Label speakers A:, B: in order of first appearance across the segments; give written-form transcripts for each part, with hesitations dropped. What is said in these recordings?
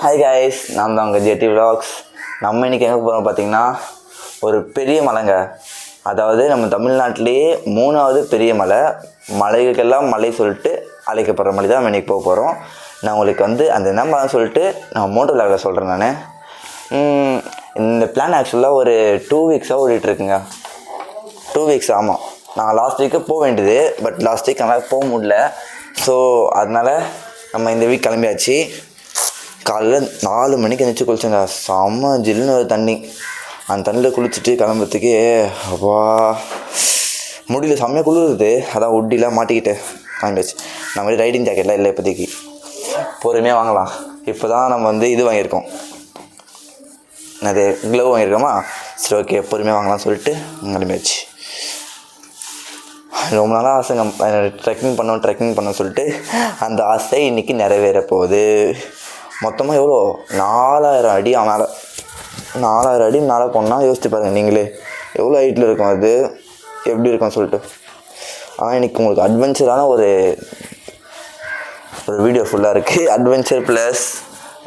A: Hi guys, நான் தான் உங்கள் ஜேடி விலாக்ஸ். நம்ம இன்றைக்கி எங்கே போகிறோம் பார்த்தீங்கன்னா, ஒரு பெரிய மலைங்க. அதாவது நம்ம தமிழ்நாட்டிலேயே 3வது பெரிய மலை. மலைகளுக்கெல்லாம் மலை சொல்லிட்டு அழைக்கப்படுற மலை தான் நம்ம இன்றைக்கி போக போகிறோம். நான் உங்களுக்கு அந்த என்ன மலைன்னு சொல்லிட்டு நான் மோட்டோ விலாகில் சொல்கிறேன். நான் இந்த பிளான் ஆக்சுவலாக ஒரு 2 வீக்ஸாக ஓடிட்டுருக்குங்க. 2 வீக்ஸ். ஆமாம், நான் லாஸ்ட் வீக்கு போக வேண்டியது, பட் லாஸ்ட் வீக் என்னால் போக முடியல. ஸோ அதனால் நம்ம இந்த வீக் கிளம்பியாச்சு. காலைல 4 மணிக்கு எழுந்திரிச்சு குளிச்சேங்க. செம்ம ஜில்லுன்னு ஒரு தண்ணி. அந்த தண்ணியில் குளிச்சுட்டு கிளம்புறதுக்கே அப்பா முடியல, செம்மையாக குளிருது. அதான் உட்டிலாம் மாட்டிக்கிட்டு கிளம்பியாச்சு. நம்ம மாதிரி ரைடிங் ஜாக்கெட்லாம் இல்லை இப்போதைக்கு, பொறுமையாக வாங்கலாம். இப்போ தான் நம்ம இது வாங்கியிருக்கோம், அது க்ளவ் வாங்கியிருக்கோமா. சரி, ஓகே, பொறுமையாக வாங்கலாம் சொல்லிட்டு கிளம்பியாச்சு. ரொம்ப நாளாக ஆசைங்க ட்ரெக்கிங் பண்ணோம் சொல்லிட்டு அந்த ஆசை இன்றைக்கி நிறைவேற போகுது. மொத்தமாக எவ்வளோ 4000 அடி மேலே, 4000 அடி மேலே போனால் யோசிச்சு பாருங்கள் நீங்களே எவ்வளோ ஹைட்டில் இருக்கும், அது எப்படி இருக்கும்னு சொல்லிட்டு. ஆனால் இன்றைக்கி உங்களுக்கு அட்வென்ச்சரான ஒரு வீடியோ ஃபுல்லாக இருக்குது. அட்வென்ச்சர் ப்ளஸ்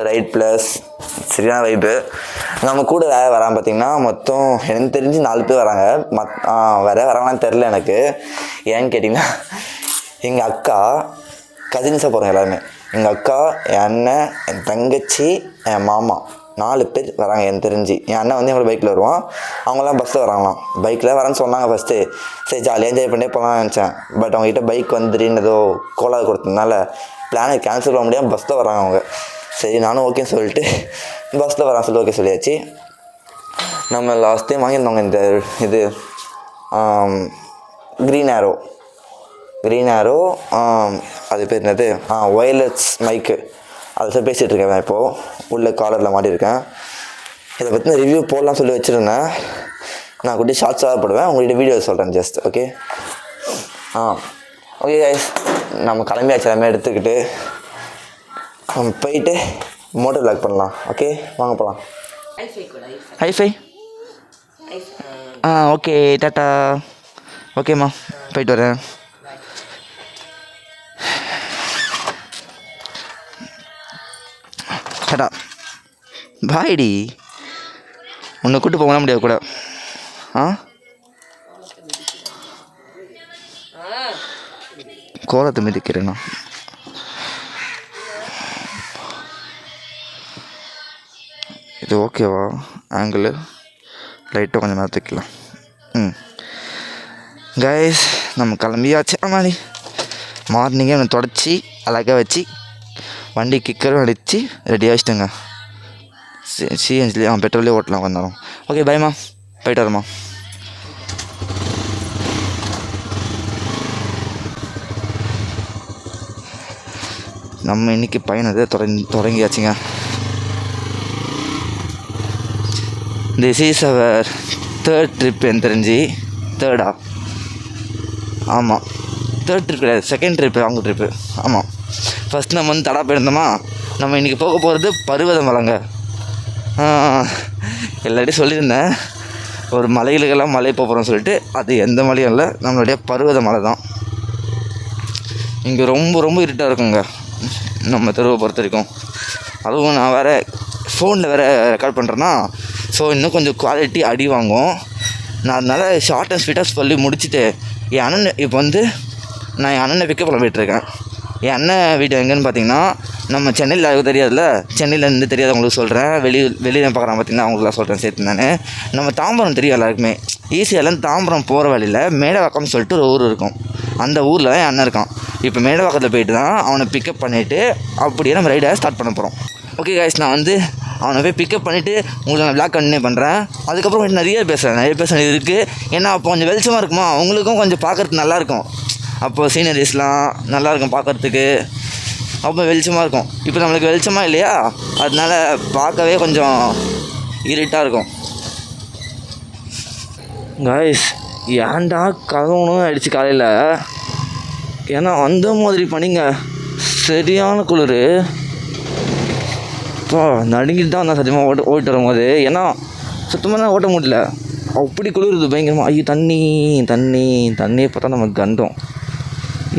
A: ரைட் ப்ளஸ் சரியான வைப்பு. நம்ம கூட வராங்க பார்த்திங்கன்னா, மொத்தம் எனக்கு தெரிஞ்சு 4 பேர் வராங்க. வராங்களான்னு தெரில எனக்கு. ஏன்னு கேட்டிங்கன்னா, எங்கள் அக்கா கசின்ஸாக போகிறாங்க எல்லாருமே. எங்கள் அக்கா, என் அண்ணன், என் தங்கச்சி, என் மாமா 4 பேர் வராங்க எனக்கு தெரிஞ்சு. என் அண்ணன் எங்களோட பைக்கில் வருவான், அவங்களாம் பஸ்ஸில் வராங்களாம். பைக்கில் வரேன்னு சொன்னாங்க ஃபஸ்ட்டு. சரி, ஜாலியாக என்ஜாய் பண்ணி போகலான்னு நினச்சேன். பட் அவங்ககிட்ட பைக் ஏதோ கோலாக கொடுத்ததுனால பிளானை கேன்சல் பண்ண முடியாமல் பஸ்ஸில் வராங்க அவங்க. சரி, நானும் ஓகேன்னு சொல்லிட்டு பஸ்ஸில் வரான்னு சொல்லி ஓகே சொல்லியாச்சு. நம்ம லாஸ்ட் டைம் வாங்கியிருந்தோங்க இது க்ரீன் ஆரோ அது பேர் என்னது, ஒயர்லெஸ் மைக்கு. அதை பேசிகிட்டு இருக்கேன். நான் இப்போது உள்ள காலரில் மாட்டியிருக்கேன். இதை பற்றின ரிவ்யூ போடலாம் சொல்லி வச்சுருந்தேன். நான் கூட ஷார்ட்ஸாக போடுவேன், உங்கள்கிட்ட வீடியோ சொல்கிறேன் ஜஸ்ட். ஓகே ஓகே கைஸ், நம்ம கிளம்பியாச்சு. எல்லாமே எடுத்துக்கிட்டு நம்ம போயிட்டு மோட்டர் விலாக் பண்ணலாம். ஓகே, வாங்க போகலாம். High five okay, tata. ஓகேம்மா, போயிட்டு வரேன். டாட்டா, பாய்டி. உன்னை கூட்டு போக முடியாது கூட. கோலத்தை மிதிக்கிறேண்ணா. இது ஓகேவா? ஆங்கிள் லைட்டாக கொஞ்சம் நேரம் தூக்கலாம். கைஸ், நம்ம கிளம்பியாச்சு. மாதிரி மார்னிங்கே ஒன்று தொடச்சி அழகாக வச்சு வண்டி கிக்கரும் அடித்து ரெடி ஆகிச்சிட்டேங்க. சிஎன்ஜிலே பெட்ரோலே ஓட்டலாம் வந்தாலும். ஓகே, பாய்மா, போயிட்டு வரமா. நம்ம இன்றைக்கி பயணத்தை தொடங்கியாச்சுங்க. This is our 3rd trip. எனக்கு தெரிஞ்சு 3rd. ஆமாம், 3rd ட்ரிப் கிடையாது, 2nd ட்ரிப்பு, அவங்க ட்ரிப்பு. ஆமாம், ஃபஸ்ட் நம்ம தடா போயிருந்தோமா. நம்ம இன்றைக்கி போக போகிறது பருவத மலைங்க. எல்லாத்தையும் சொல்லியிருந்தேன், ஒரு மலைகளுக்கெல்லாம் மலை போகிறோம்னு சொல்லிட்டு. அது எந்த மலையும் இல்லை, நம்மளுடைய பருவத மலை தான். இங்கே ரொம்ப ரொம்ப இருட்டாக இருக்குங்க நம்ம தெருவை பொறுத்த வரைக்கும். அதுவும் நான் வேறு ஃபோனில் வேறு ரெக்கார்ட் பண்ணுறேன்னா, ஸோ இன்னும் கொஞ்சம் குவாலிட்டி அடி வாங்கும். நான் அதனால் ஷார்ட் அண்ட் ஸ்வீட்டாக சொல்லி முடிச்சுட்டு என் அண்ணன் இப்போ நான் என் அண்ணனை பிக்கப் பண்ண போயிட்டுருக்கேன். என் அண்ணன் வீடு எங்கேன்னு பார்த்தீங்கன்னா, நம்ம சென்னையில் யாருக்கும் தெரியாதுல்ல, சென்னையிலேருந்து தெரியாதவங்களுக்கு சொல்கிறேன். வெளியில் பார்க்குறாங்க பார்த்தீங்கன்னா அவங்களுக்குலாம் சொல்கிறேன் சேர்த்து. நம்ம தாம்பரம் தெரியும் எல்லாருக்குமே. ஈஸியாகலேருந்து தாம்பரம் போகிற வழியில் மேடவாக்கம்னு சொல்லிட்டு ஒரு ஊர் இருக்கும். அந்த ஊரில் தான் என் அண்ணன் இருக்கான். இப்போ மேடவாக்கத்தில் போயிட்டு தான் அவனை பிக்கப் பண்ணிவிட்டு அப்படியே நம்ம ரைடை ஸ்டார்ட் பண்ண போகிறோம். ஓகே கைஸ், நான் அவனை போய் பிக்கப் பண்ணிவிட்டு உங்களுக்கு நான் விளாக் கண்டினியூ பண்ணுறேன். அதுக்கப்புறம் நிறைய பேசுகிறேன் இருக்குது. ஏன்னா அப்போ கொஞ்சம் வெளிச்சமாக இருக்குமா, அவங்களுக்கும் கொஞ்சம் பார்க்குறதுக்கு நல்லாயிருக்கும். அப்போது சீனரிஸ்லாம் நல்லாயிருக்கும் பார்க்குறதுக்கு, அப்போ வெளிச்சமாக இருக்கும். இப்போ நம்மளுக்கு வெளிச்சமாக இல்லையா, அதனால பார்க்கவே கொஞ்சம் இருட்டாக இருக்கும். காய்ஸ், ஏன்டா கதவுணும் ஆயிடுச்சு காலையில். ஏன்னா அந்த மாதிரி பண்ணிங்க, சரியான குளிர். இப்போ நடுங்கிட்டு தான் வந்தேன் சத்தியமாக ஓட்டு வரும்போது. ஏன்னா சுத்தமாக தான் ஓட்ட முடியல, அப்படி குளிருது பயங்கரமாக. ஐயோ, தண்ணியை பார்த்தா நமக்கு கண்டம்.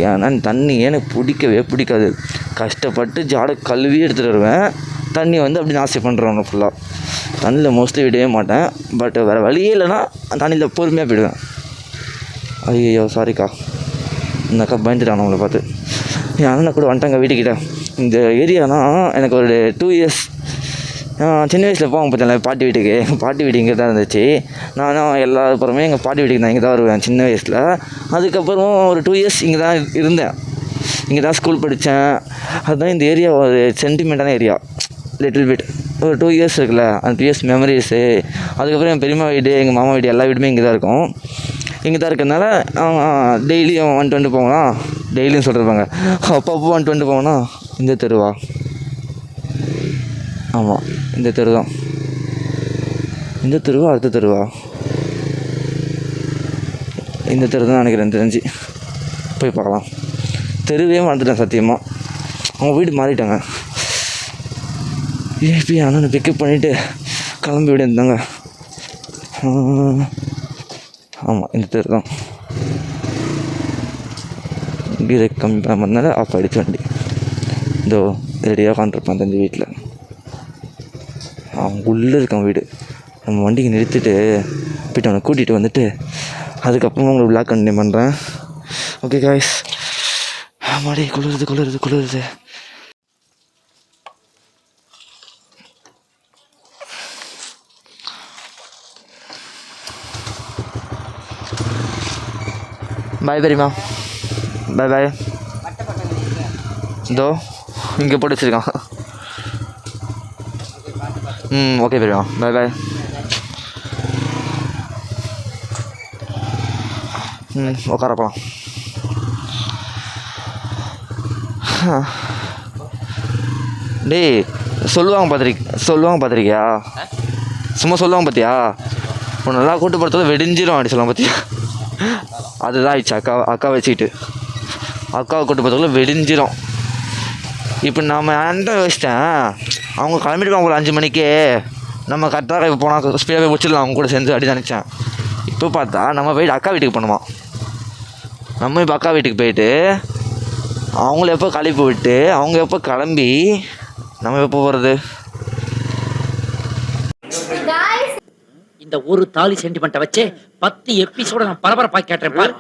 A: ஏன்னா தண்ணி எனக்கு பிடிக்கவே பிடிக்காது. கஷ்டப்பட்டு ஜாடை கழுவி எடுத்துகிட்டு வருவேன். தண்ணி வந்து அப்படி நாஸ்தி பண்ணுறவங்க ஃபுல்லாக. தண்ணியில் மோஸ்ட்லி விடவே மாட்டேன். பட் வேறு வழியே இல்லைன்னா தண்ணியில் பொறுமையாக போயிடுவேன். ஐயோ சாரிக்கா, இந்த அக்கா பயந்துட்டாங்க அவங்கள பார்த்து. என் அண்ணனை கூட வந்துட்டாங்க வீட்டுக்கிட்ட. இந்த ஏரியானா எனக்கு ஒரு 2 இயர்ஸ் சின்ன வயசில் போவாங்க பார்த்தேன் பாட்டி வீட்டுக்கு. பாட்டி வீடு இங்கே தான் இருந்துச்சு. நானும் எல்லாருப்புறமே எங்கள் பாட்டி வீட்டுக்கு நான் இங்கே தான் வருவேன் சின்ன வயசில். அதுக்கப்புறம் ஒரு 2 இயர்ஸ் இங்கே தான் இருந்தேன். இங்கே தான் ஸ்கூல் படித்தேன். அதுதான் இந்த ஏரியா ஒரு சென்டிமெண்ட்டான ஏரியா. லிட்டில் பிட் ஒரு 2 இயர்ஸ் இருக்குல்ல, அந்த 2 இயர்ஸ் மெமரிஸு. அதுக்கப்புறம் என் பெரியம்மா வீடு, எங்கள் மாமா வீடு, எல்லா வீடுமே இங்கே தான் இருக்கும். இங்கே தான் இருக்கிறதுனால டெய்லியும் வந்துட்டு போகலாம். டெய்லியும் சொல்லிருப்பாங்க, அப்பப்போ வந்துட்டு போகணும். இந்த தெருவா? ஆமாம், இந்த தெரு தான். இந்த தெருவா அடுத்த தெருவா? இந்த தெரு தான் நினைக்கிறேன் தெரிஞ்சு. போய் பார்க்கலாம். தெருவே மறந்துட்டேன் சத்தியமாக. அவங்க வீடு மாறிட்டாங்க. ஏபி அண்ணனை பிக்கப் பண்ணிவிட்டு கிளம்பி விட இருந்தாங்க. ஆமாம், இந்த தெரு தான். பிரேக் கம்மி பண்ணதுனால ஆஃப் ஆகிடுச்சு வண்டி. இதோ ரெடியாக உட்காந்துருப்பான் தம்பி வீட்டில். அவங்க உள்ளே இருக்கான் வீடு. நம்ம வண்டிக்கு நிறுத்திட்டு போய்ட்டு அவனை கூட்டிகிட்டு வந்துட்டு அதுக்கப்புறமா உங்களுக்கு விளாக் கண்டினியூ பண்ணுறேன். Okay guys. மாடி குளிருது. பாய் பெரியம்மா, பாய். இதோ இங்கே போட்டு வச்சுருக்கான். ஓகே பெரியம்மா, பாய். உட்காரப்பலாம். டேய் சொல்லுவாங்க பார்த்துருக்கியா? சும்மா சொல்லுவாங்க பார்த்தியா? உன்னை நல்லா கூட்டு போகிறதுல வெடிஞ்சிடும் அப்படி சொல்லுவாங்க பார்த்தியா? அதுதான் ஆயிடுச்சு. அக்கா வச்சுக்கிட்டு அக்காவை கூட்டு போகிறதுக்குள்ள வெடிஞ்சிடும். இப்போ நம்ம அந்த வச்சிட்டேன். அவங்க கிளம்பிடுவாங்க ஒரு 5 மணிக்கே. நம்ம கரெக்டாக இப்போ போனால் ஸ்பீடாக போய் முடிச்சிடலாம் அவங்க கூட சேர்ந்து அப்படி நினச்சேன். இப்போ பார்த்தா நம்ம போயிட்டு அக்கா வீட்டுக்கு போகணுமா. நம்ம இப்போ அக்கா வீட்டுக்கு போயிட்டு அவங்கள எப்போ கிளப்பி விட்டு அவங்க எப்போ கிளம்பி நம்ம எப்போ போகிறது?
B: இந்த ஒரு தாலி சென்டிமெண்ட்டை வச்சு 10 எபிசோட நான் பரபரப்பாக கேட்டேன் பாரு.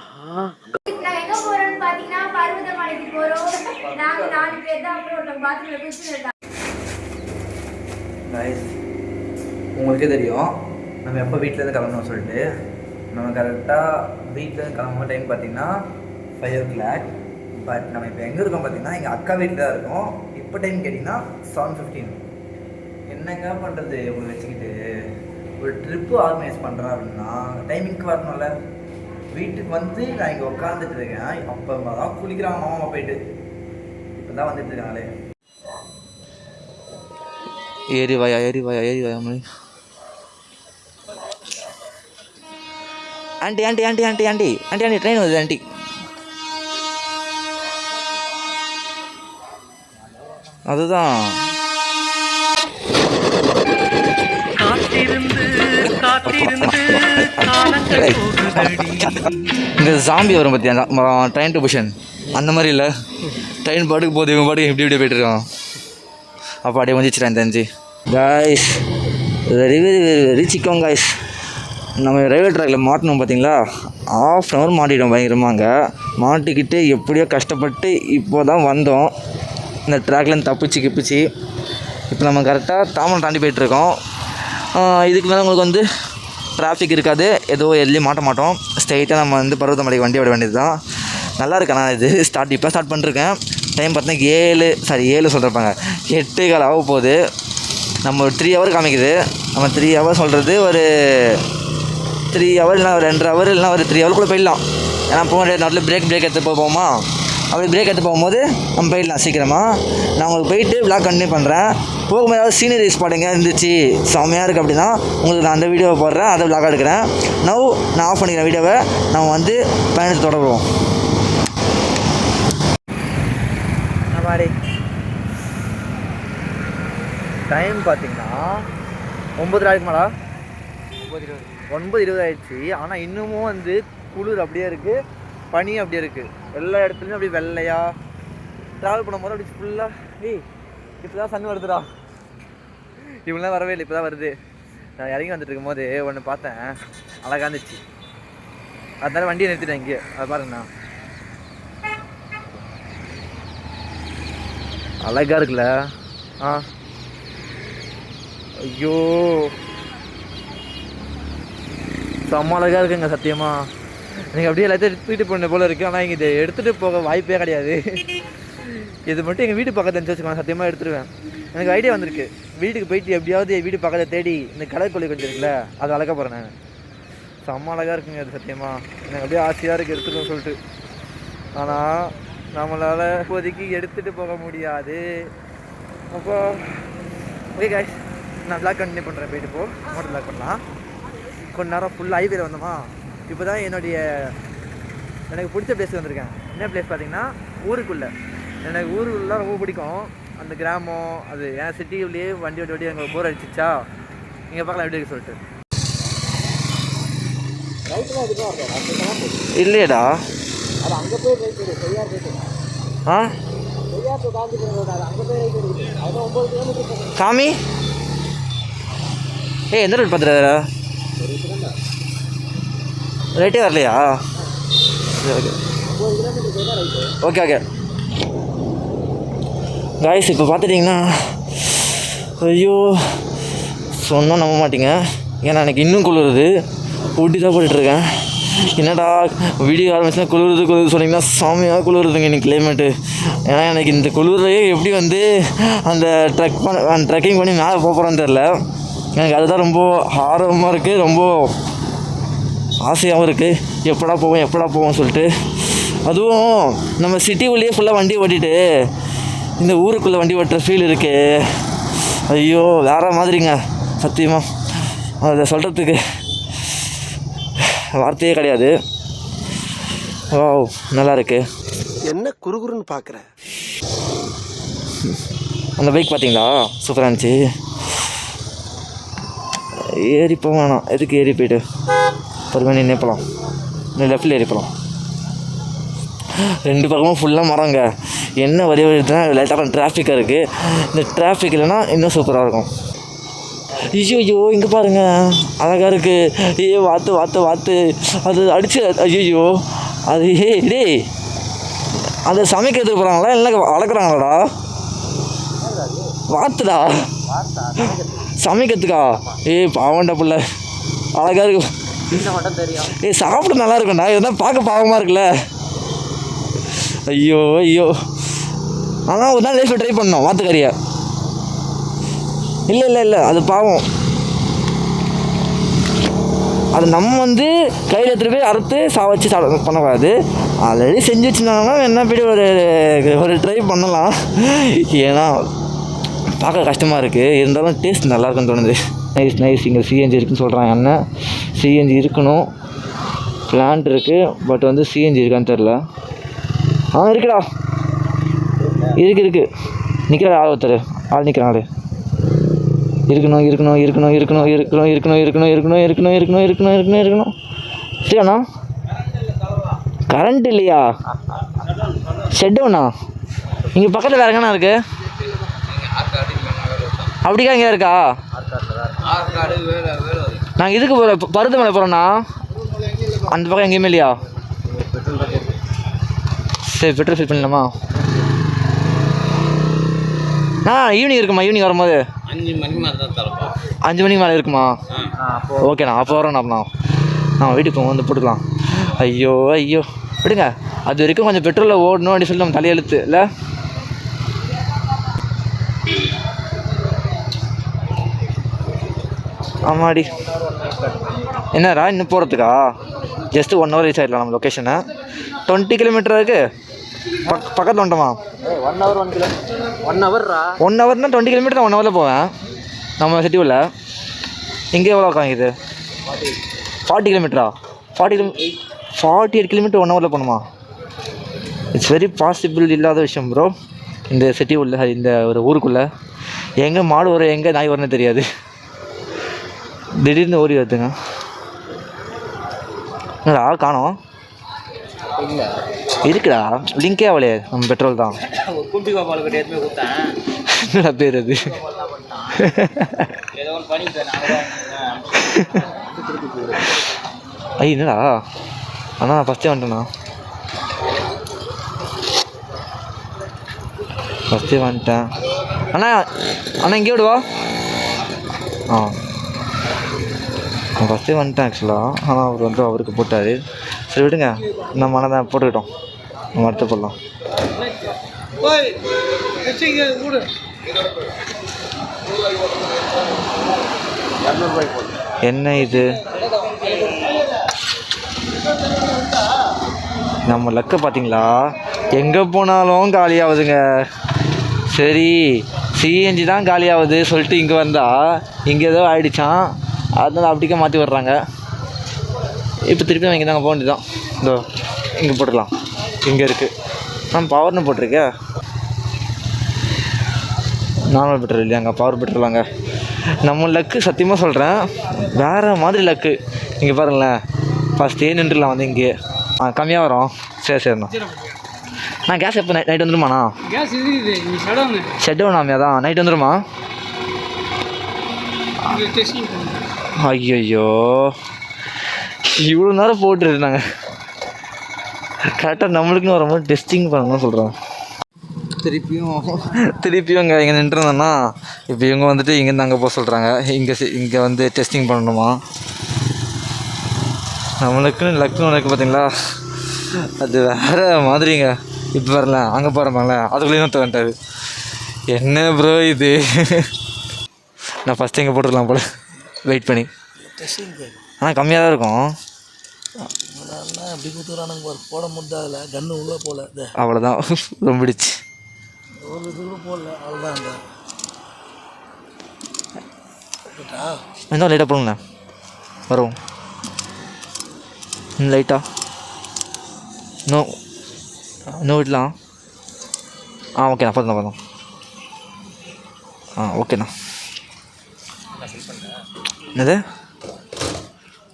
A: உங்களுக்கே தெரியும் நம்ம எப்போ வீட்டிலேருந்து கிளம்பணும் சொல்லிட்டு. நம்ம கரெக்டாக வீட்டிலேருந்து கிளம்புற டைம் பார்த்திங்கன்னா 5 o'clock. பட் நம்ம இப்போ எங்கே இருக்கோம் பார்த்திங்கன்னா எங்கள் அக்கா வீட்டில் தான் இருக்கோம். இப்போ டைம் கேட்டிங்கன்னா 7:15. என்னங்க பண்ணுறது? உங்களை வச்சுக்கிட்டு ஒரு ட்ரிப்பு ஆர்கனைஸ் பண்ணுறேன் அப்படின்னா டைமிங்க்கு வரணும்ல. வீட்டுக்கு வந்து நான் இங்கே உட்காந்துட்டு இருக்கேன். அப்போ தான் குளிக்கிறாங்க மாமா போயிட்டு. இப்போ தான் வந்துட்டு இருக்காங்களே. ஏறி வாயா மணி. ஆண்டி ட்ரெயின் வருது ஆண்டி. அதுதான் இந்த ஜாம்பி வரும் பார்த்தியா, ட்ரெயின் டு புஷன் அந்த மாதிரி இல்லை. ட்ரெயின் பாட்டுக்கு போகுது, இவங்க பாட்டுக்கு எப்படி போயிட்டு இருக்கான். அப்போ அப்படியே வந்துச்சுட்டேன் தெரிஞ்சு. காய்ஸ் வெரி சிக்கோங்க காய்ஸ். நம்ம ரயில்வே ட்ராக்கில் மாட்டணும் பார்த்தீங்களா, 1/2 hour மாட்டிட்டோம் பயங்கரமாங்க. மாட்டிக்கிட்டு எப்படியோ கஷ்டப்பட்டு இப்போ தான் வந்தோம். இந்த ட்ராக்லேருந்து தப்பிச்சு இப்போ நம்ம கரெக்டாக தாமரை தாண்டி போயிட்டுருக்கோம். இதுக்கு மேலே உங்களுக்கு வந்து டிராஃபிக் இருக்காது, ஏதோ எதுலேயும் மாட்ட மாட்டோம். ஸ்ட்ரைட்டாக நம்ம வந்து பருவதமலைக்கு வண்டி விட வேண்டியது தான். நல்லா இருக்கேன் நான். இது இப்போ ஸ்டார்ட் பண்ணிருக்கேன். டைம் பார்த்தீங்கன்னா 7 சொல்லிருப்பாங்க, 8:15 ஆக போகுது. நம்ம ஒரு 3 hour காமிக்குது. நம்ம 3 hour சொல்கிறது ஒரு 3 hour இல்லைனா ஒரு 2 hour இல்லைனா ஒரு 3 hour கூட போயிடலாம். ஏன்னா போக வேண்டிய நேரத்தில் பிரேக் எடுத்து போவோமா, அப்படி பிரேக் எடுத்து போகும்போது நம்ம போயிடலாம் சீக்கிரமாக. நான் உங்களுக்கு போயிட்டு விளாக் கண்டினியூ பண்ணுறேன். போகும்போது ஏதாவது சீனரி ஸ்பாட்டுங்க இருந்துச்சு செம்மையாக இருக்குது அப்படின்னா உங்களுக்கு நான் அந்த வீடியோவை போடுறேன், அதை விளாக் எடுக்கிறேன். நான் ஆஃப் பண்ணிக்கிறேன் வீடியோவை. நம்ம வந்து பயணத்தை தொடருவோம். டைம் பார்த்தீங்கன்னா 9:30 ஆகிடுமாடா, 9:20 ஆகிடுச்சு. ஆனால் இன்னமும் வந்து குளிர் அப்படியே இருக்குது, பனி அப்படியே இருக்குது. எல்லா இடத்துலையும் அப்படியே வெள்ளையாக ட்ராவல் பண்ணும்போது அப்படி ஃபுல்லாக இப்போ தான் சன் வருதுடா.
C: இவங்களாம் வரவே இல்லை, இப்போ தான் வருது. நான் இறங்கி வந்துட்டு இருக்கும் போது ஒன்று பார்த்தேன், அழகாக இருந்துச்சு. அதனால வண்டியை நிறுத்திட்டேன் இங்கே. அதை பாருங்கண்ணா, அழகா இருக்குல்ல. ஐயோ செம்ம அழகாக இருக்குங்க சத்தியமா. எனக்கு அப்படியே எல்லாத்தையும் எடுத்துகிட்டு போன போல இருக்குது. ஆனால் இங்கே இதை எடுத்துகிட்டு போக வாய்ப்பே கிடையாது. இது மட்டும் எங்கள் வீட்டு பக்கத்தில் இருந்துச்சு வச்சுக்கோங்க, சத்தியமாக எடுத்துருவேன். எனக்கு ஐடியா வந்திருக்கு, வீட்டுக்கு போயிட்டு எப்படியாவது வீட்டு பக்கத்தில் தேடி இந்த கடற்கொள்ளை கொஞ்சம் இருக்குல்ல, அது அழகாக போகிறேன் நான். செம்ம அழகாக இருக்குங்க அது சத்தியமாக. எனக்கு அப்படியே ஆசையாக இருக்குது எடுத்துக்கணும்னு சொல்லிட்டு. ஆனால் நம்மளால் இப்போதைக்கு எடுத்துகிட்டு போக முடியாது. அப்போ ஓகே காய்ஸ், நான் பிளாக் கண்டினியூ பண்ணுறேன். போயிட்டு மோட்டர் பிளாக் பண்ணலாம். கொஞ்ச நேரம் ஃபுல்லாக ஹைவேல வந்தோமா. இப்போ தான் எனக்கு பிடிச்ச பிளேஸ் வந்திருக்கேன். என்ன பிளேஸ் பார்த்தீங்கன்னா ஊருக்குள்ளே. எனக்கு ஊருக்குள்ளே ரொம்ப பிடிக்கும். அந்த கிராமம் அது என் சிட்டிக்குள்ளேயே வண்டி ஓட்டி எங்களுக்கு போர் அடிச்சிச்சா, இங்கே பார்க்கலாம் எப்படி இருக்கு சொல்லிட்டு.
A: இல்லையடா
C: அது அங்கே போய் போயிட்டு செய்யார் போயிட்டு அங்கே போய் அது 9 கிலோமீட்டர்
A: சாமி. எந்த ரூட் பார்த்துட்டு ரைட்டே வரலையா? ஓகே ஓகே காய்ஸ், இப்போ பார்த்துட்டிங்கன்னா ஐயோ சொன்னால் நம்ப மாட்டீங்க. ஏன்னா எனக்கு இன்னும் குளிருது. ஊட்டி தான் போட்டுட்ருக்கேன். என்னடா வீடியோ ஆரம்பிச்சுன்னா குளிருது சொன்னீங்கன்னா சாமியாக குளிருதுங்க இன்னைக்கு கிளைமேட்டு. ஏன்னா எனக்கு இந்த குளிரையே எப்படி அந்த ட்ரெக்கிங் பண்ணி மேலே போகிறோன்னு தெரில. எனக்கு அதுதான் ரொம்ப ஆர்வமாக இருக்குது, ரொம்ப ஆசையாகவும் இருக்குது. எப்படா போவோம் சொல்லிட்டு. அதுவும் நம்ம சிட்டிக்குள்ளேயே ஃபுல்லாக வண்டி ஓட்டிட்டு இந்த ஊருக்குள்ளே வண்டி ஓட்டுற ஃபீல் இருக்குது. ஐயோ வேறு மாதிரிங்க சத்தியமாக. அதை சொல்கிறதுக்கு வார்த்தையே கிடையாது. ஓ நல்லா இருக்கு.
D: என்ன குறுகுறுன்னு பார்க்குற?
A: அந்த பைக் பார்த்தீங்களா, சூப்பராக இருந்துச்சு. ஏறி போவேணாம், எதுக்கு ஏறி போய்ட்டு பொறுமையாக நின்று போகலாம். லெஃப்டில் ஏறி போகலாம். 2 பக்கமும் ஃபுல்லாக மரங்க. என்ன வரி தான் லைட்டாக டிராஃபிக்காக இருக்குது. இந்த டிராஃபிக் இல்லைன்னா இன்னும் சூப்பராக இருக்கும். ஐயோ இங்கே பாருங்கள் அழகாக இருக்குது. வாத்து அது அடிச்சு. ஐயோ அது டேய் அதை சமைக்கிறதுக்கு போகிறாங்களா இல்லை வளர்க்குறாங்களாடா? வாத்துடா சமைக்கிறதுக்கா? பாவண்டா புள்ள, அழகாக இருக்கு. சாப்பிட நல்லா இருக்கும்டா, இதுதான் பார்க்க பாவமாக இருக்குல்ல. ஐயோ ஆனால் ஒரு நாள் லைஃப்பில் ட்ரை பண்ணோம் வாத்துக்கறியை. இல்லை அது பாவம். அது நம்ம கையில் எடுத்துகிட்டு போய் அறுத்து வச்சு பண்ணக்கூடாது. ஆல்ரெடி செஞ்சு வச்சுருந்தாங்கன்னா என்ன போய்ட்டு ஒரு ட்ரை பண்ணலாம். ஏன்னா பார்க்க கஷ்டமாக இருக்குது, இருந்தாலும் டேஸ்ட் நல்லாயிருக்குன்னு தோணுது. நைஸ். இங்கே சிஎன்ஜி இருக்குதுன்னு சொல்கிறாங்க. அண்ணன் சிஎன்ஜி இருக்கணும், பிளான்ட் இருக்குது. பட் சிஎன்ஜி இருக்கான்னு தெரில. இருக்குடா, இருக்கு நிற்கிறாரு ஆள் ஒருத்தர். ஆள் நிற்கிறான். இருக்கணும். சரிண்ணா, கரண்ட் இல்லையா? ஷெட்டுண்ணா இங்கே பக்கத்தில் வேறு எங்கண்ணா இருக்குது? அப்படிக்கா இங்கே இருக்கா? நாங்கள் இதுக்கு போகிறோம், பருத்தமலை போகிறோண்ணா. அந்த பக்கம் எங்கேயுமே இல்லையா? சரி பெட்ரோல் ஃபில் பண்ணலாமா? ஈவினிங் இருக்குமா? ஈவினிங் வரும்போது 5 மணிக்கு மேலே இருக்குமா? ஓகேண்ணா, அப்போ வரோண்ணா. வீட்டுக்கு போட்டுக்கலாம். ஐயோ விடுங்க, அது வரைக்கும் கொஞ்சம் பெட்ரோலில் ஓடணும் அப்படின்னு சொல்லி நம்ம தலையெழுத்து இல்லை. ஆமாடி, என்னடா இன்னும் போகிறதுக்கா? ஜஸ்ட்டு 1 hour ரீச் ஆகிடலாம் நம்ம லொக்கேஷனை. 20 கிலோமீட்டர் இருக்குது, பக்கத்தில் வந்துட்டோமா?
C: 1 hour 1 hour
A: 1 hourனா 20 கிலோமீட்டர் நான் 1 hourல போவேன் நம்ம சிட்டிக்குள்ள. இங்கே எவ்வளோ காமிக்குது? 40 கிலோமீட்டரா? 48 கிலோமீட்டர் 1 hourல போகணுமா? இட்ஸ் வெரி பாசிபிள் இல்லாத விஷயம் ப்ரோ. இந்த சிட்டி உள்ள, இந்த ஒரு ஊருக்குள்ளே எங்கே மாடு வரும் எங்கே நாய் வரும்னு தெரியாது. திடீர்னு ஓடி வருதுங்க. என்னடா காணோம்?
C: இல்லை
A: இருக்குடா, லிங்கே அவளே நம்ம பெட்ரோல் தான்.
B: கும்பி பாப்பாளுக்கு
A: என்னடா பேர் அது?
C: ஐய் என்னடா அண்ணா நான் ஃபஸ்ட்டே வந்துட்டேண்ணா. ஃபஸ்ட்டே வந்துட்டேன் அண்ணா. அண்ணா இங்கே விடுவா. நான் ஃபஸ்ட்டே வந்துட்டேன் ஆக்சுவலாக. ஆனால் அவர் வந்து அவருக்கு போட்டார். சரி விடுங்க, நம்ம ஆனால் தான் போட்டுக்கிட்டோம். நம்ம அடுத்து போடலாம். என்ன இது நம்ம லக்கை பார்த்தீங்களா? எங்கே போனாலும் காலியாகுதுங்க. சரி சிஎன்ஜி தான் காலியாகுது சொல்லிட்டு இங்கே வந்தால் இங்கே ஏதோ ஆகிடுச்சான், அதனால் அப்படிக்கே மாற்றி விட்றாங்க. இப்போ திருப்பி நம்ம இங்கே தாங்க போக வேண்டியதான். இதோ இங்கே போட்டுக்கலாம். இங்கே இருக்குது. நான் பவர்னு போட்டிருக்கேன். நார்மல் பெட்ரோல் இல்லையாங்க, பவர் பெட்ரோலாங்க. நம்ம லக்கு சத்தியமாக சொல்கிறேன், வேறு மாதிரி லக்கு. இங்கே பாருங்களேன், ஃபஸ்ட்டே நின்றுலாம் வந்து இங்கே கம்மியாக வரும். சரிண்ணா. நான் கேஸ் எப்போ நைட் வந்துடுமாண்ணா? ஷட் டவுன் ஆமியா தான் நைட் வந்துடுமா? ஐயோ இவ்வளோ நேரம் போட்டுருந்தாங்க. கரெக்டாக நம்மளுக்குன்னு வரும்போது டெஸ்டிங் பண்ணணும்னு சொல்கிறோம். திருப்பியும் இங்கே நின்றுருந்தோன்னா இப்போ இவங்க வந்துட்டு இங்கேருந்து அங்கே போக சொல்கிறாங்க. இங்கே வந்து டெஸ்டிங் பண்ணணுமா? நம்மளுக்குன்னு லக்குன்னு ஒன்று இருக்குது பார்த்தீங்களா, அது வேறு மாதிரிங்க. இப்போ வரல அங்கே போகிறப்பாங்களே அதுக்குள்ளேயும் வந்துட்டாரு. என்ன ப்ரோ இது? நான் ஃபஸ்ட்டு இங்கே போட்டுருக்கலாம் போல் வெயிட் பண்ணி. ஆனால் கம்மியாக தான் இருக்கும்.
D: போட முடியாதுல கன்று உள்ள போல.
C: அவ்வளோதான் ரொம்பிடுச்சு.
D: ஒரு தூரம் போடல அவ்வளோதான்.
C: இன்னும் லைட்டாக போடுங்களேன் வரும். லைட்டா இன்னும் விடலாம். ஓகேண்ணா பார்த்தோம். ஓகேண்ணா. என்னது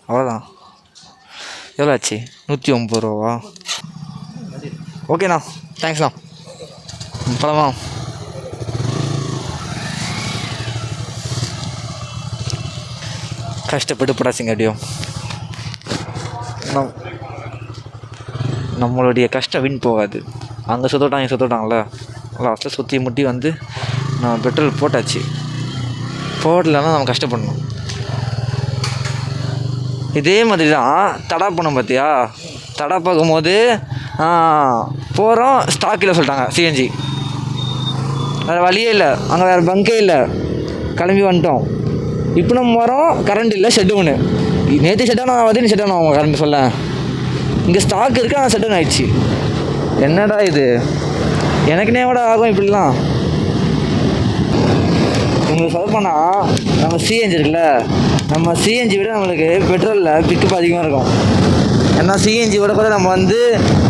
C: அவ்வளோதான். எவ்வளோ ஆச்சு? 109 ரூபாவா? ஓகேண்ணா தேங்க்ஸ்ண்ணா. பழமா கஷ்டப்பட்டு படாச்சிங்க அப்படியும். நம்மளுடைய கஷ்டம் வீண் போகாது. அங்கே சுற்றிட்டாங்கள லாஸ்ட்டில் சுற்றி முட்டி வந்து நம்ம பெட்ரோல் போட்டாச்சு. போடலன்னா நம்ம கஷ்டப்படணும். இதே மாதிரி தான் தடா போனோம் பார்த்தியா? தடா பார்க்கும்போது போகிறோம், ஸ்டாக்கில் சொல்லிட்டாங்க சிஎன்ஜி. வேறு வழியே இல்லை, அங்கே வேறு பங்கே இல்லை, கிளம்பி வந்துட்டோம். இப்போ நம்ம வரோம், கரண்ட் இல்லை, ஷெட்டவுனு. நேற்று ஷெட்டவுன் ஆகாது, நீ ஷெட்டவுன் ஆகும் கரண்ட் சொல்ல. இங்கே ஸ்டாக் இருக்குது, ஆனால் ஷெட்டவுன் ஆகிடுச்சு. என்னடா இது? எனக்குனே கூட ஆகும் இப்படிலாம். உங்களுக்கு சொல்ல போனால் நம்ம சிஎன்ஜி இருக்குல்ல, நம்ம சிஎன்ஜி விட நம்மளுக்கு பெட்ரோலில் பிக்கப் அதிகமாக இருக்கும். ஏன்னா சிஎன்ஜி விட கூட நம்ம வந்து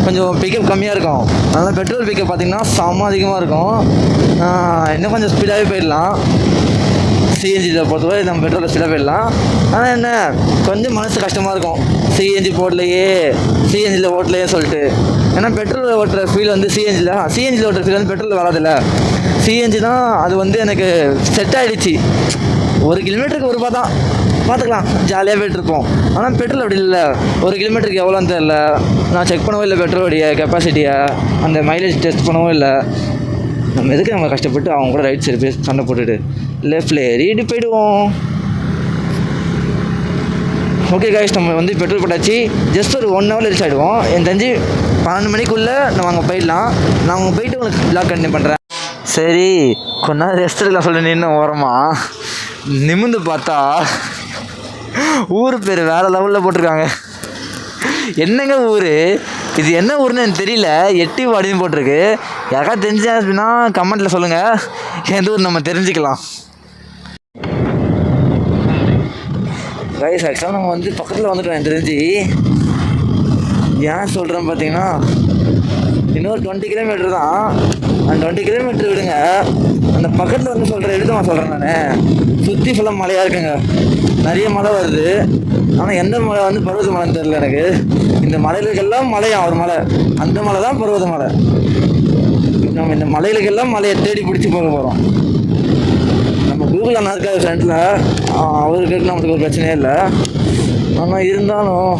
C: கொஞ்சம் பிக்கப் கம்மியாக இருக்கும். அதனால் பெட்ரோல் பிக்கப் பார்த்திங்கன்னா செம்ம அதிகமாக இருக்கும். இன்னும் கொஞ்சம் ஸ்பீடாகவே போயிடலாம். சிஎன்ஜியில் பொறுத்தவரை நம்ம பெட்ரோலில் ஸ்பீடாக போயிடலாம். ஆனால் என்ன கொஞ்சம் மனசு கஷ்டமாக இருக்கும், சிஎன்ஜி சிஎன்ஜியில் ஓட்டலையே சொல்லிட்டு. ஏன்னா பெட்ரோலில் ஓட்டுற ஃபீல் வந்து சிஎன்ஜியில் ஓட்டுற ஃபீல் வந்து பெட்ரோலில் வராதில்ல. சிஎன்ஜி தான் அது வந்து எனக்கு செட் ஆகிடுச்சு. 1 கிலோமீட்டருக்கு 1 ரூபா தான், பார்த்துக்கலாம், ஜாலியாக போய்ட்டுருப்போம். ஆனால் பெட்ரோல் அப்படி இல்லை. 1 கிலோமீட்டருக்கு எவ்வளோன்னு தெரில. நான் செக் பண்ணவும் இல்லை பெட்ரோலுடைய கெப்பாசிட்டியை, அந்த மைலேஜ் டெஸ்ட் பண்ணவும் இல்லை. நம்ம எதுக்கு நம்ம கஷ்டப்பட்டு அவங்க கூட ரைட் சைடு போய் சண்டை போட்டுட்டு லெஃப்டில் ஏறிட்டு போயிடுவோம். ஓகே காய்ஸ், நம்ம வந்து பெட்ரோல் போட்டாச்சு. ஜஸ்ட் ஒரு 1 ஹவரில் ரீச் ஆகிடுவோம். என் தெரிஞ்சு 12 மணிக்குள்ளே நம்ம அங்கே போயிடலாம். நான் அங்கே போயிட்டு உங்களுக்கு ப்ளாக் கண்டினியூ பண்ணுறேன். சரி கொஞ்ச நேரம் ரெஸ்ட் எடுக்கலாம் சொல்லி நின்று ஓரமா நிமிர்ந்து பார்த்தா ஊர் பேர் வேறு லெவலில் போட்டிருக்காங்க. என்னங்க ஊர் இது? என்ன ஊருன்னு எனக்கு தெரியல. எட்டி வாடின்னு போட்டிருக்கு. யாருக்காவது தெரிஞ்சா அப்படின்னா கமெண்ட்டில் சொல்லுங்கள், எந்த ஊர் நம்ம தெரிஞ்சுக்கலாம். ரைஸ் ஆக்சுவலாக நம்ம வந்து பக்கத்தில் வந்துட்டோம். எனக்கு தெரிஞ்சு ஏன் சொல்கிறேன் பார்த்தீங்கன்னா, இன்னொரு 20 கிலோமீட்டர் தான். அந்த 20 கிலோமீட்டர் விடுங்க, அந்த பக்கத்தில் வந்து நான் சொல்கிறேன். நான் சுற்றி ஃபுல்லாக மழையாக இருக்குங்க. நிறைய மழை வருது. ஆனால் எந்த மழை வந்து பருவத மலைன்னு தெரில எனக்கு. இந்த மலைகளுக்கெல்லாம் மழையா ஒரு மலை, அந்த மலை தான் பருவத மலை. நம்ம இந்த மலைகளுக்கெல்லாம் மலையை தேடி பிடிச்சி போக போகிறோம். நம்ம அங்கிள் அண்ணா இருக்காரு ஃப்ரெண்டில், அவருக்கு நமக்கு ஒரு பிரச்சனையே இல்லை. ஆனால் இருந்தாலும்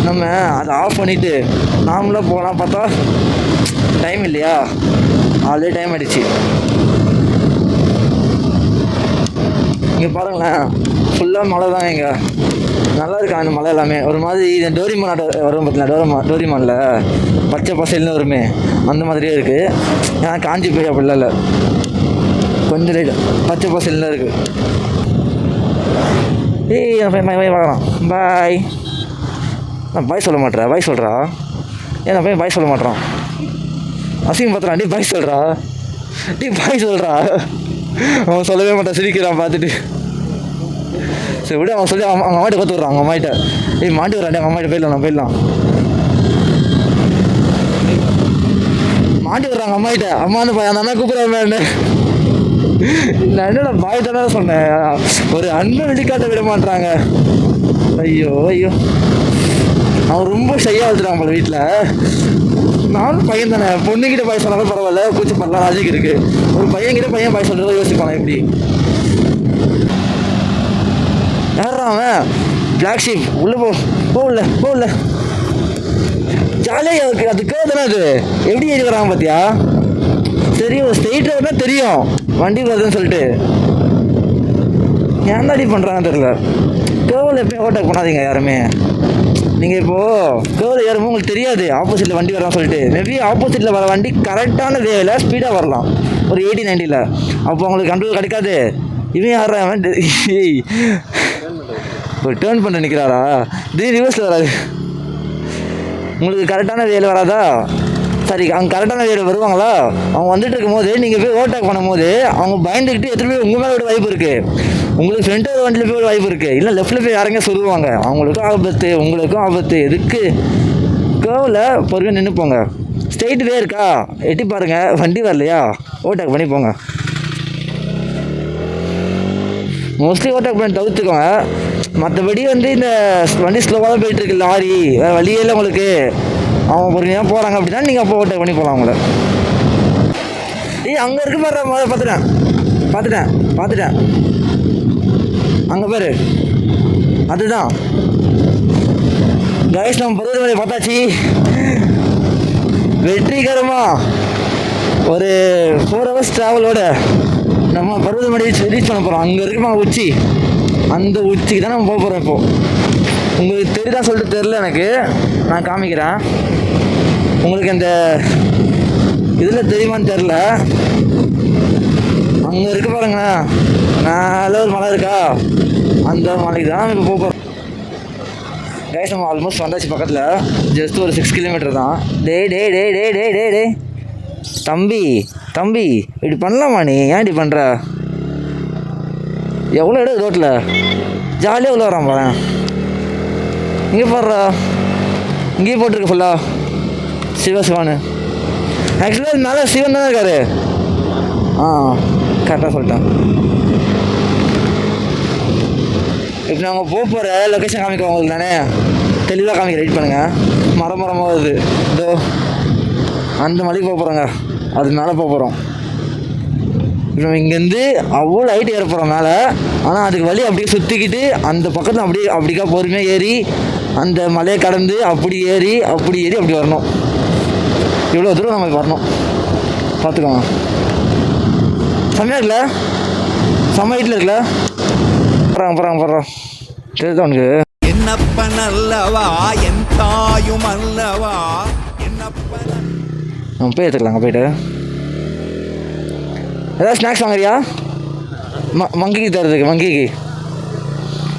C: நம்ம அதை ஆஃப் பண்ணிவிட்டு நாமளாக போகலாம் பார்த்தா டைம் இல்லையா, ஆல்ரெடி டைம் ஆகிடுச்சு. இங்கே பாருங்களேன், ஃபுல்லாக மழை தாங்க. இங்கே நல்லா இருக்கா அந்த மழை எல்லாமே. ஒரு மாதிரி இந்த டோரிமான் வரும் பார்த்தீங்களா, டோரிமானில் பச்சை பசைல்னு வருமே அந்த மாதிரியே இருக்குது. ஏன்னா காஞ்சி போய் அப்படிலாம் இல்லை, கொஞ்சம் லைட் பச்சை பசைல்னு இருக்குது. ஏய் என் பையன் பார்க்குறான். பாய். நான் பாய் சொல்ல மாட்டேறேன், பாய் சொல்கிறா. ஏன் பையன் பாய் சொல்ல மாட்டேறான், அசிங்கம் பார்த்துறான். டீ பாய் சொல்கிறா, டீ பாய் சொல்கிறா. அவன் சொல்லவே மாட்டான், சிரிக்கிறான் பார்த்துட்டு. சரி விட, அவன் சொல்லி அவங்க அம்மாட்ட பார்த்து விட்றான். அவங்க அம்மாட்ட ஏய் மாட்டி வரான், அவங்க அம்மாட்ட போயிடலாம், நான் போயிடலாம். மாட்டி விட்றாங்க அம்மாட்ட. அம்மா வந்து அந்த அண்ணா கூப்பிட்றாங்க. நான் என்னோட பாய் தானே சொன்னேன், ஒரு அண்ணன் வெளிக்காட்ட விட மாட்டாங்க. ஐயோ ஐயோ, அவன் ரொம்ப ஷையாக வச்சுட்டான் போல வீட்டில். நானும் பையன் தானே, பொண்ணுக்கிட்ட பாய் சொன்னாலும் பரவாயில்ல, கூச்சப்படலாம், லாஜிக் இருக்குது. ஒரு பையன்கிட்ட பையன் பாய் சொல்கிறத யோசிப்பான் எப்படி. யாரா அவன்? Black sheep. உள்ளே போகல ஜாலியாக இருக்குது. அது தானே, அது எப்படி ஏறி வராங்க பார்த்தியா? சரி, ஒரு ஸ்ட்ரெயிட் ரோடுனா தெரியும் வண்டி வருதுன்னு சொல்லிட்டு, ஏன் தாடி பண்ணுறாங்கன்னு தெரியல. கேர்வில் எப்பயும் ஓவர்டேக் பண்ணாதீங்க யாருமே. நீங்கள் இப்போது கேர்வில் ஏறும்போது உங்களுக்கு தெரியாது ஆப்போசிட்டில் வண்டி வரலாம்னு சொல்லிட்டு. மேபி ஆப்போசிட்டில் வர வண்டி கரெக்டான வேவில் ஸ்பீடாக வரலாம், ஒரு 80-90. அப்போ உங்களுக்கு கண்ட்ரோல் கிடைக்காது. இவன் யாரா அவன் ஒரு டேர்ன் பண்ண நிற்கிறாரா, திடீர் ரிவர்ஸில் வராது. உங்களுக்கு கரெக்டான வேலை வராதா? சரி, அவங்க கரெக்டான வேலை வருவாங்களா? அவங்க வந்துட்டு இருக்கும்போது நீங்கள் போய் ஓவர்டேக் பண்ணும்போது அவங்க பயந்துக்கிட்டு எத்தனை போய் உங்கள் மேலே விட வாய்ப்பு இருக்குது. உங்களுக்கு ஃப்ரண்ட்டு வண்டியில் போய் வாய்ப்பு இருக்குது, இல்லை லெஃப்ட்டில் போய் யாருங்க சொல்லுவாங்க. அவங்களுக்கும் ஆபத்து, உங்களுக்கும் ஆபத்து. எதுக்கு கேர்வில் பொறுமையாக நின்று போங்க. ஸ்ட்ரெயிட் வே இருக்கா எட்டி பாருங்கள், வண்டி வரலையா ஓவர்டேக் பண்ணி போங்க. மோஸ்ட்லி ஓவர்டேக் பண்ணி தவிர்த்துக்கோங்க. மற்றபடி இந்த வண்டி ஸ்லோவாக தான் போயிட்டுருக்கு, லாரி வேறு வழியே இல்லை உங்களுக்கு. அவங்க பொறுமையாக போகிறாங்க அப்படின்னா நீங்கள் அப்போ ஓவர்டேக் பண்ணி போகலாம் அவங்கள. அங்கே இருக்கு பாரு, பார்த்துட்டேன் அங்கே பேர் அதுதான் கைஸ். நம்ம பருவமழை பார்த்தாச்சு வெற்றிகரமாக. ஒரு 4 hours ட்ராவலோட நம்ம பருவமழை ரீச் பண்ண போகிறோம். அங்கே இருக்குமா உச்சி, அந்த உச்சிக்கு தான் நம்ம போக போகிறோம். இப்போது உங்களுக்கு தெரியுதா சொல்லிட்டு தெரில எனக்கு, நான் காமிக்கிறேன் உங்களுக்கு. இந்த இதில் தெரியுமான்னு தெரில, அங்கே இருக்கு பாருங்களேன், மேலே ஒரு மலை இருக்கா, அந்த மலைக்கு தான் இப்போ போக போகிறோம். கைஸ் நம்ம ஆல்மோஸ்ட் வந்தாச்சு பக்கத்தில், ஜஸ்ட் ஒரு 6 கிலோமீட்டர் தான். டே தம்பி இப்படி பண்ணலாமா? நீ ஏன் இப்படி பண்ணுற? எவ்வளோ இடம் ரோட்டில் ஜாலியாக உள்ள வரான் பாரு. இங்கே போடுறா, இங்கேயே போட்டிருக்கு ஃபுல்லாக சிவானு. ஆக்சுவலாக மேலே சிவன் தானே இருக்காரு. கரெக்டாக சொல்லிட்டேன். இப்போ நாங்கள் போகிற லொக்கேஷன் காமிக்கிறோம் உங்களுக்கு தானே, தெளிவாக காமிக்க வெயிட் பண்ணுங்கள். மரமாக வருது, இதோ அந்த மலைக்கு போக போகிறோங்க, அது மேலே போக போகிறோம். இப்போ இங்கேருந்து அவ்வளோ ஹைட் ஏற போகிறோம் மேலே. ஆனால் அதுக்கு வழி அப்படியே சுற்றிக்கிட்டு அந்த பக்கத்தில் அப்படிக்கா பொறுமையாக ஏறி அந்த மலையை கடந்து அப்படி ஏறி அப்படி வரணும். இவ்வளோ தூரம் நம்ம வரணும், பார்த்துக்கோங்க. செம்மையாக இருக்குல்ல, செம்ம ஹைட்டில் இருக்குல்ல. போகிறாங்க தெரியுதா உனக்கு?
E: என்னப்பன் அல்லவா என் தாயும் அல்லவா என்னப்பன்.
C: நம்ம போய் எடுத்துக்கலாங்க. போய்ட்டு ஏதாவது ஸ்நாக்ஸ் வாங்குறியா? மங்கிக்கு தரதுக்கு, மங்கிக்கு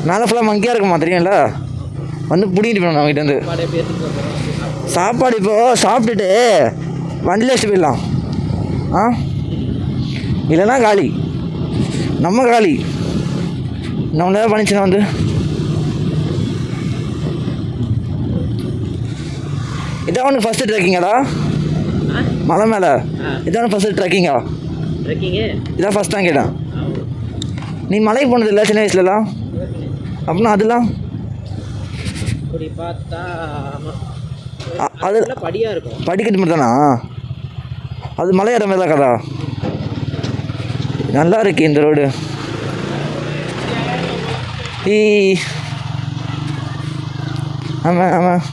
C: மேலே ஃபுல்லாக மங்கியாக இருக்குமா தெரியும்ல, வந்து பிடிக்கிட்டு போயிடணும் நம்ம கிட்டேருந்து. சாப்பாடு இப்போது சாப்பிட்டுட்டு வண்டியில் வச்சுட்டு போயிடலாம். இல்லைன்னா காலி, நம்ம காலி. நம்ம நேரம் பண்ணிச்சுன்னா வந்து இதான் ஒன்று ஃபஸ்ட்டு ட்ரெக்கிங்காடா மலை மேலே. இதான் ஃபஸ்ட்டு ட்ரெக்கிங்கா? இதான் ஃபஸ்ட் தான் கேட்டேன். நீ மலைக்கு போனது இல்லை சின்ன வயசுலலாம்? அப்படின்னா அதெல்லாம் அது படியாக இருக்கும், படிக்கட்டு மட்டும் தானா? அது மலை ஏற மாதிரி தான் கதா. நல்லா இருக்கு இந்த ரோடு.
A: ஆமாம் ஆமாம்,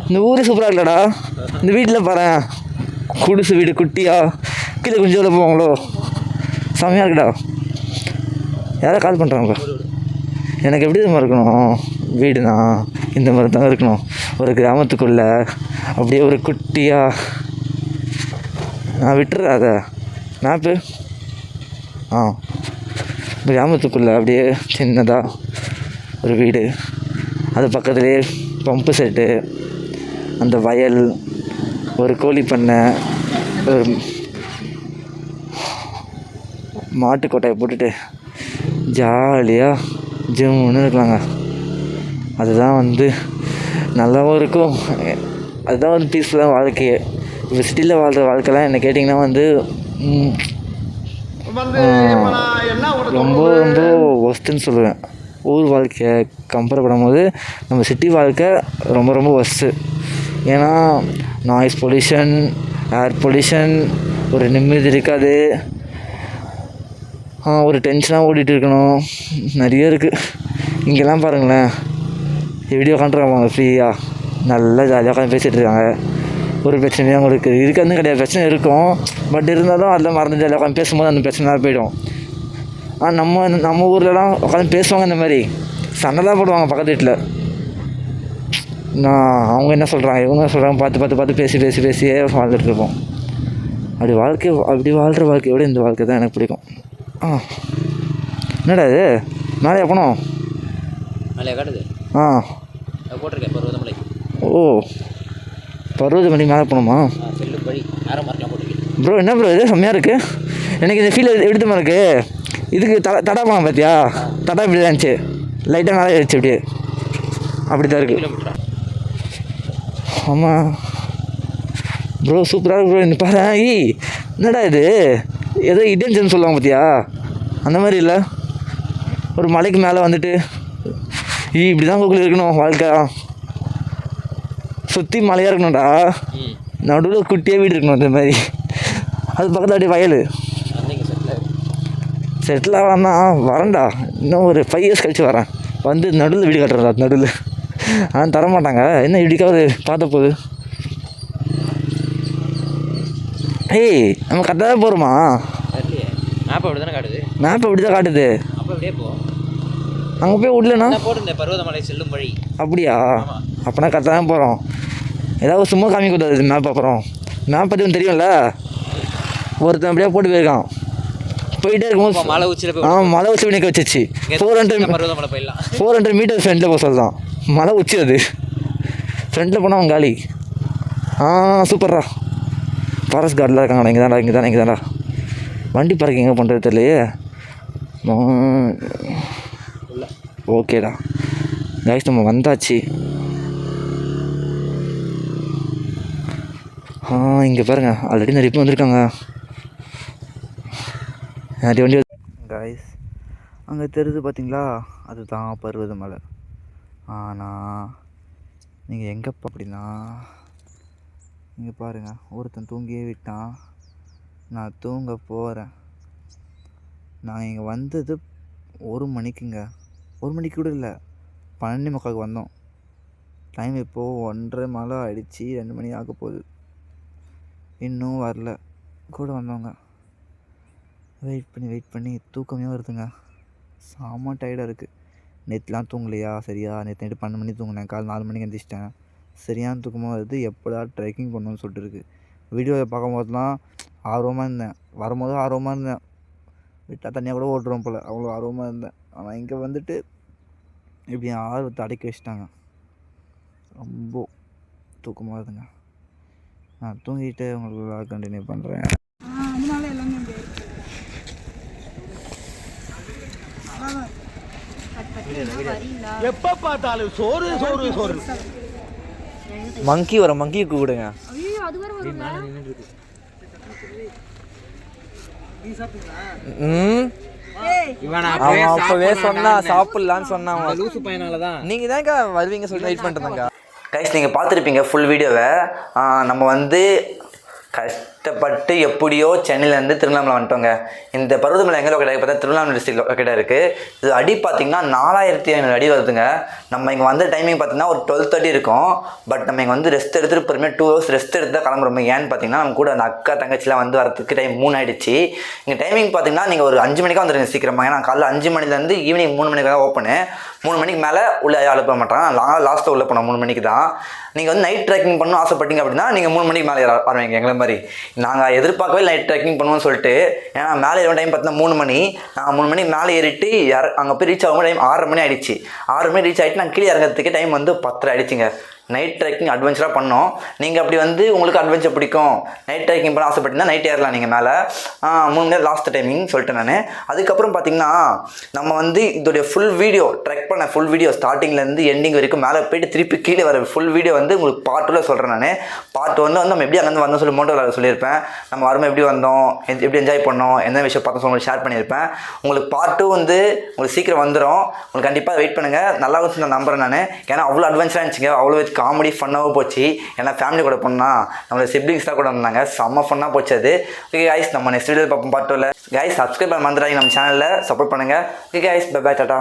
A: இந்த ஊரே சூப்பராக இல்லைடா. இந்த வீட்டில் பாரு, குடிசை வீடு குட்டியா, கீழே கொஞ்சம் போவாங்களோ, செம்மையாக இருக்குடா. யாராவது கால் பண்ணுறாங்க. எனக்கு எப்படி இது மாதிரி இருக்கணும் வீடுனா, இந்த மாதிரி தான் இருக்கணும். ஒரு கிராமத்துக்குள்ளே அப்படியே ஒரு குட்டியாக. நான் விட்டுறேன் அதை மேப்பு. கிராமத்துக்குள்ளே அப்படியே சின்னதாக ஒரு வீடு, அது பக்கத்துலேயே பம்பு செட்டு, அந்த வயல், ஒரு கோழி பண்ணை, ஒரு மாட்டுக்கொட்டையை போட்டுட்டு ஜாலியாக ஜிம்முன்னு இருக்கலாங்க. அதுதான் வந்து நல்லாவும் இருக்கும். அதுதான் வந்து பீஸ்ஃபுல்லாக வாழ்க்கையே. இப்போ சிட்டியில் வாழ்கிற வாழ்க்கைலாம் என்ன கேட்டிங்கன்னா வந்து ரொம்ப ரொம்ப ஒஸ்ட்டுன்னு சொல்லுவேன். ஊர் வாழ்க்கையை கம்பேர் பண்ணும்போது நம்ம சிட்டி வாழ்க்கை ரொம்ப ரொம்ப ஒஸ்ட்டு. ஏன்னா நாய்ஸ் பொல்யூஷன், ஏர் பொல்யூஷன், ஒரு நிம்மதி இருக்காது, ஒரு டென்ஷனாக ஓடிட்டு இருக்கணும், நிறைய இருக்குது. இங்கெல்லாம் பாருங்களேன், வீடியோ காண்றாங்க ஃப்ரீயாக, நல்லா ஜாலியாக உட்காந்து பேசிகிட்டு இருக்காங்க. ஒரு பிரச்சனையும் அவங்களுக்கு இருக்காதுன்னு கிடையாது, பிரச்சனை இருக்கும். பட் இருந்தாலும் அதில் மறந்து ஜாலியாக உட்காந்து பேசும்போது அந்த பிரச்சனை போயிடும். ஆனால் நம்ம ஊர்லலாம் உட்காந்து பேசுவாங்க, இந்த மாதிரி சண்டை தான் போடுவாங்க பக்கத்து வீட்டில். அவங்க என்ன சொல்கிறாங்க, இவங்க சொல்கிறாங்க, பார்த்து பேசியே வாழ்ந்துட்டு இருப்போம். அப்படி வாழ்கிற வாழ்க்கையோட இந்த வாழ்க்கை தான் எனக்கு பிடிக்கும். என்னடா இது மேலே போனோம்?
B: மேலே காட்டுது. போட்டிருக்கேன் பருவதமலை.
A: ஓ, பருவதமலை மேலே போகணுமா?
B: செல்லும் வழி நேரம் மார்க்கெலாம் போட்டிருக்கேன்.
A: ப்ரோ என்ன ப்ரோ இது செம்மையாக இருக்குது. எனக்கு இந்த ஃபீல் எடுத்துமா இருக்குது. இதுக்கு தடா போனோம் பார்த்தியா, தடா இப்படி தான் இருந்துச்சு, லைட்டாக மேலே இருந்துச்சு, இப்படியே அப்படி தான் இருக்குது. ஆமாம் ப்ரோ, சூப்பராக இருக்கு ப்ரோ. இந்த பாரு, என்னடா இது, ஏதோ இடியன்ஸ்ன்னு சொல்லுவாங்க பார்த்தியா, அந்த மாதிரி இல்லை. ஒரு மலைக்கு மேலே வந்துட்டு இப்படி தான் கோகுல் இருக்கணும் வாழ்க்கை. சுற்றி மலையாக இருக்கணும்டா, நடுவில் குட்டியாக வீடு இருக்கணும், அந்த மாதிரி. அது பக்கத்தில் அப்படியே வயல். செட்டில் ஆகலாம்னா வரேன்டா, இன்னும் ஒரு 5 years கழிச்சு வரேன், வந்து நடுவில் வீடு கட்டுறா, நடுவில். ஆனால் தரமாட்டாங்க, என்ன இப்படிக்காவது பார்த்த போகுது. நம்ம கரெக்டாக தான் போகிறோமா?
B: மேப் அப்படி தானே காட்டுது.
A: மேப் அப்படி தான் காட்டுது.
B: அப்போ அப்படியே போ,
A: அங்கே போய் விடலண்ணா
B: போட்டு பருவதமலை செல்லும் வழி.
A: அப்படியா? அப்போனா கரெக்டாக தான் போகிறோம். ஏதாவது சும்மா காமிக்க கூடாது மேப். அப்புறம் மேப் பற்றி ஒன்று தெரியும்ல, ஒருத்தன் அப்படியே போட்டு போயிருக்கான், போயிட்டே இருக்கும்போது
B: மலை உச்சியில் போய்
A: மலை உச்சி நிற்க வச்சிச்சு. 400 மீட்டர் ஃப்ரெண்டில் போக சொல்லலாம். மலை உச்சி அது, ஃப்ரெண்டில் போனால் அவன் காலி. சூப்பர்ரா. ஃபாரஸ்ட் கார்டெலாம் இருக்காங்கடா. இங்கே தான்டா வண்டி பார்க்கிங் எங்கே பண்ணுறது தெரியலையே. ஓகேடா கைஸ், நம்ம வந்தாச்சு. இங்கே பாருங்கள், ஆல்ரெடி நிறைய பேர் வந்திருக்காங்க, நிறைய வண்டி. கைஸ், அங்கே தெரியுது பார்த்தீங்களா, அதுதான் பருவதமலை. ஆனால் நீங்கள் எங்கேப்பா அப்படின்னா, இங்கே பாருங்கள், ஒருத்தன் தூங்கியே விட்டான், நான் தூங்க போகிறேன். நான் இங்கே வந்தது 1 மணிக்குங்க, 1 மணிக்கு கூட இல்லை, 12:45 வந்தோம். டைம் இப்போது 1:30 மேலே ஆகிடுச்சி, 2 மணி ஆக போகுது, இன்னும் வரல. கூட வந்தவங்க வெயிட் பண்ணி தூக்கமே வருதுங்க. செம்ம டயர்டாக இருக்குது. நேற்றுலாம் தூங்கலையா சரியா? நேற்று நைட்டு 12 மணி தூங்கினேன், காலை 4 மணிக்கு எழுந்திரிச்சிட்டேன். சரியான தூக்கமாக வருது. எப்போடா ட்ரெக்கிங் பண்ணணும்னு சொல்லிட்டு இருக்குது. வீடியோவை பார்க்கும்போதுலாம் ஆர்வமாக இருந்தேன், வரும்போது ஆர்வமாக இருந்தேன், விட்டால் தனியாக கூட ஓட்டுறோம் போல், அவ்வளோ ஆர்வமாக இருந்தேன். ஆனால் இங்கே வந்துட்டு இப்படி ஆர்வத்தை அடக்கி வச்சிட்டாங்க. ரொம்ப தூக்கமாக வருதுங்க. நான் தூங்கிட்டு உங்களுக்கு கண்டினியூ பண்ணுறேன்.
E: எப்ப பார்த்தாலும் சோறு சோறு சோறு.
C: மங்கி கூடுங்க. அப்பவே சொன்னா சாப்பிடலான்னு சொன்னாங்க.
B: லூசு பையனாலதான்
C: நீங்க தாங்க வருவீங்க சொல்லி வெயிட் பண்ணிட்டு இருந்தாங்க.
A: கைஸ், நீங்கள் பார்த்துருப்பீங்க ஃபுல் வீடியோவை. நம்ம வந்து
C: கஷ்டப்பட்டு எப்படியோ சென்னையிலேருந்து திருவண்ணாமலை வந்துட்டோங்க. இந்த பருவதமலை எங்கே லொக்கேட் பார்த்தா திருவண்ணாமலை டிஸ்ட்ரிக்ட் லொக்கேட்டாக இருக்குது. இது அடி பார்த்திங்கன்னா 4500 அடி வருதுங்க. நம்ம இங்கே வந்த டைமிங் பார்த்திங்கன்னா ஒரு 12:30 இருக்கும். பட் நம்ம இங்கே வந்து ரெஸ்ட் எடுத்துகிட்டு பொறுமையாக 2 hours ரெஸ்ட் எடுத்து தான் கிளம்புறோம். ஏன்னு பார்த்தீங்கன்னா நம்ம கூட அந்த அக்கா தங்கச்சிலாம் வந்து வரதுக்கு டைம் 3 ஆகிடுச்சு. இங்கே டைமிங் பார்த்திங்கன்னா நீங்கள் ஒரு 5 மணிக்காக வந்துடுங்க சீக்கிரமாக. ஏன்னா காலைல 5 மணிலேருந்து ஈவினிங் 3 மணிக்கு தான் ஓப்பனு. 3 மணிக்கு மேலே உள்ளே அனுப்ப மாட்டாங்க. லாஸ்ட்டில் உள்ளே போனோம் 3 மணிக்கு தான். நீங்கள் வந்து நைட் ட்ரெக்கிங் பண்ணணும் ஆசைப்பட்டீங்க அப்படின்னா நீங்கள் 3 மணிக்கு மேலே வருவீங்க எங்களை மாதிரி. நாங்கள் எதிர்பார்க்கவே நைட் ட்ரெக்கிங் பண்ணுவோம்னு சொல்லிட்டு. ஏன்னா மேலே ஏறும் டைம் பார்த்தீங்கன்னா 3 மணி. நாங்கள் 3 மணிக்கு மேலே ஏறிட்டு அங்கே போய் ரீச் ஆகும் டைம் 6 மணி ஆகிடுச்சு. 6 மணி ரீச் ஆகிட்டு நாங்கள் கீழே இறங்கிறதுக்கு டைம் வந்து 10 ஆகிடுச்சிங்க. நைட் ட்ரெக்கிங் அட்வென்ச்சராக பண்ணோம். நீங்கள் அப்படி வந்து உங்களுக்கு அட்வென்ச்சர் பிடிக்கும், நைட் ட்ரெக்கிங் பண்ண ஆசைப்பட்டீங்கன்னா நைட் ஏறலாம் நீங்கள் மேலே. 3 மணி நேரம் லாஸ்ட் டைமிங் சொல்லிட்டேன் நான். அதுக்கப்புறம் பார்த்தீங்கன்னா நம்ம வந்து இதோடைய ஃபுல் வீடியோ ட்ரெக் பண்ண ஃபுல் வீடியோ ஸ்டார்டிங்லேருந்து எண்டிங் வரைக்கும் மேலே போய்ட்டு திருப்பி கீழே வர ஃபுல் வீடியோ வந்து உங்களுக்கு பார்ட் 2ல் சொல்கிறேன் நான். பார்ட் 1 வந்து நம்ம எப்படி அங்கேருந்து வந்தோம் சொல்லி மோட்டோவில் சொல்லியிருப்பேன். நம்ம வரும்போது எப்படி வந்தோம், எப்படி என்ஜாய் பண்ணோம், எந்த விஷயம் பார்த்தோம் சொல்லி ஷேர் பண்ணியிருப்பேன். உங்களுக்கு பார்ட் 2 வந்து உங்களுக்கு சீக்கிரம் வந்துடும். உங்களுக்கு கண்டிப்பாக வெயிட் பண்ணுங்கள். நல்லா வச்சு நான் நம்புறேன் நான். ஏன்னா அவ்வளோ அட்வென்ச்சராக இருந்துச்சுங்க. அவ்வளோ காமெடி ஃபன்னாகவும் போச்சு. ஏன்னா ஃபேமிலி கூட போனால் நம்மளோட சிப்ளிங்ஸ்லாம் கூட வந்தாங்க. செம்ம ஃபன்னாக போச்சு அது. ஓகே கைஸ், நம்ம நெக்ஸ்ட் வீடியோ பார்ப்போம் பார்ட் 2ல். கைஸ் சப்ஸ்கிரைப் பண்ண மறந்துடாதீங்க. நம்ம சேனலில் சப்போர்ட் பண்ணுங்கள். Okay guys, bye bye, Tata.